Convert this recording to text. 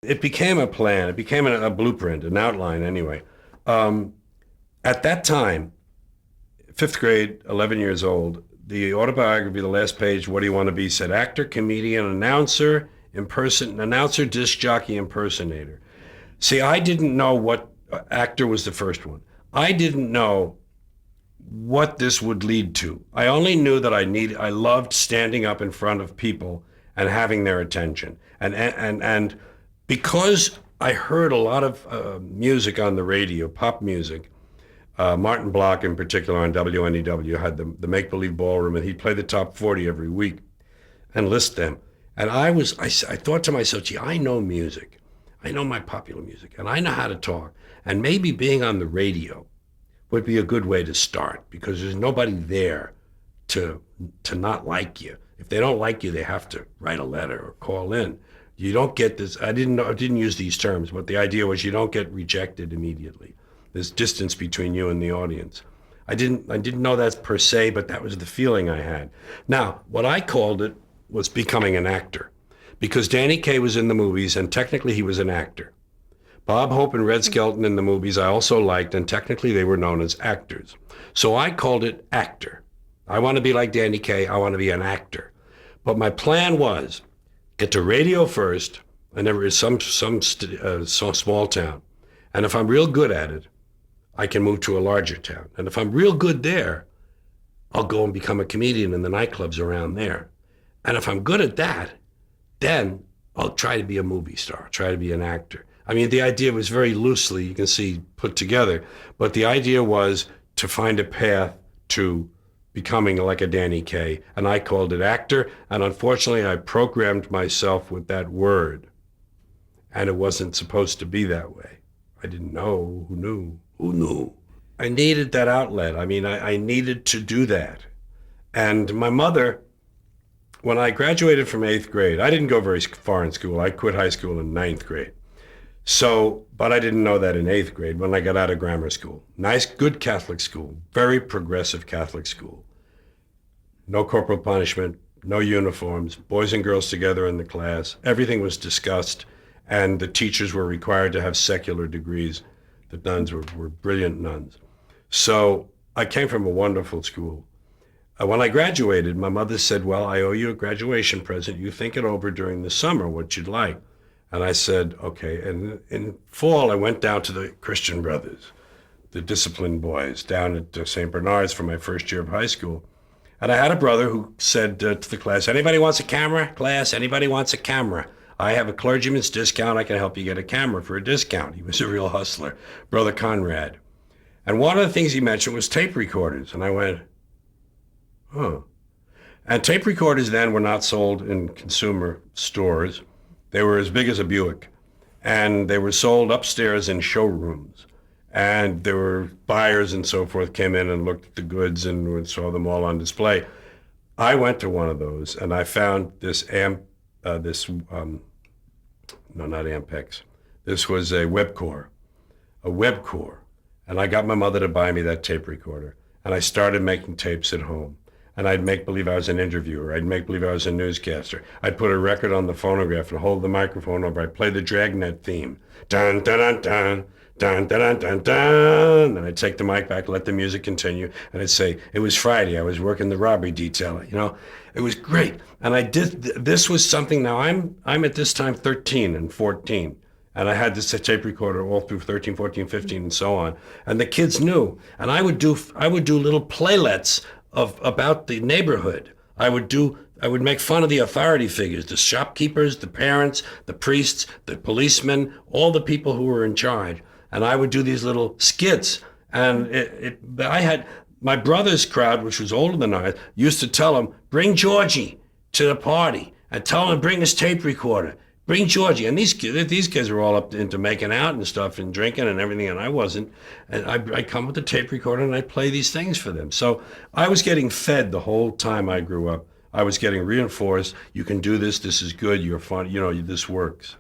It became a plan. It became a blueprint, an outline anyway. Um, at that time, fifth grade, 11 years old, the autobiography, the last page, what do you want to be, said actor, comedian, announcer, disc jockey, impersonator. See, I didn't know what actor was the first one. I didn't know what this would lead to. I only knew that I loved standing up in front of people and having their attention. And because I heard a lot of music on the radio, pop music, Martin Block in particular on WNEW had the Make Believe Ballroom, and he'd play the top 40 every week and list them. And I thought to myself, gee, I know music. I know my popular music, and I know how to talk. And maybe being on the radio would be a good way to start, because there's nobody there to not like you. If they don't like you, they have to write a letter or call in. You don't get this. I didn't use these terms, but the idea was you don't get rejected immediately. There's distance between you and the audience. I didn't know that per se, but that was the feeling I had. Now, what I called it was becoming an actor, because Danny Kaye was in the movies, and technically he was an actor. Bob Hope and Red Skelton in the movies I also liked, and technically they were known as actors. So I called it actor. I want to be like Danny Kaye. I want to be an actor. But my plan was get to radio first, and there is some small town. And if I'm real good at it, I can move to a larger town. And if I'm real good there, I'll go and become a comedian in the nightclubs around there. And if I'm good at that, then I'll try to be a movie star, try to be an actor. I mean, the idea was very loosely, you can see, put together, but the idea was to find a path to becoming like a Danny Kaye, and I called it actor, and unfortunately I programmed myself with that word, and it wasn't supposed to be that way. I didn't know. Who knew? Who knew? I needed that outlet. I mean, I needed to do that. And my mother, when I graduated from 8th grade, I didn't go very far in school. I quit high school in 9th grade. So, but I didn't know that in 8th grade when I got out of grammar school. Nice, good Catholic school, very progressive Catholic school. No corporal punishment, no uniforms, boys and girls together in the class. Everything was discussed, and the teachers were required to have secular degrees. The nuns were brilliant nuns. So I came from a wonderful school. When I graduated, my mother said, well, I owe you a graduation present. You think it over during the summer, what you'd like. And I said, okay. And in fall, I went down to the Christian Brothers, the disciplined boys, down at St. Bernard's for my first year of high school. And I had a brother who said to the class, anybody wants a camera? Class, anybody wants a camera? I have a clergyman's discount. I can help you get a camera for a discount. He was a real hustler, Brother Conrad. And one of the things he mentioned was tape recorders. And I went, huh. And tape recorders then were not sold in consumer stores. They were as big as a Buick. And they were sold upstairs in showrooms. And there were buyers and so forth came in and looked at the goods and saw them all on display. I went to one of those and I found this no, not Ampex. This was a Webcore. And I got my mother to buy me that tape recorder. And I started making tapes at home. And I'd make believe I was an interviewer. I'd make believe I was a newscaster. I'd put a record on the phonograph and hold the microphone over. I'd play the Dragnet theme. Dun, dun, dun, dun. Dun, dun, dun, dun, dun. And I'd take the mic back, let the music continue, and I'd say, it was Friday, I was working the robbery detail. You know, it was great. And I did, this was something, now I'm at this time 13 and 14, and I had this tape recorder all through 13, 14, 15, and so on. And the kids knew, and I would do little playlets about the neighborhood. I would make fun of the authority figures, the shopkeepers, the parents, the priests, the policemen, all the people who were in charge. And I would do these little skits. And I had my brother's crowd, which was older than I, used to tell him, bring Georgie to the party and tell him to bring his tape recorder. Bring Georgie. And these kids were all up into making out and stuff and drinking and everything, and I wasn't. And I'd come with the tape recorder and I'd play these things for them. So I was getting fed the whole time I grew up. I was getting reinforced. You can do this. This is good. You're fun. You know, this works.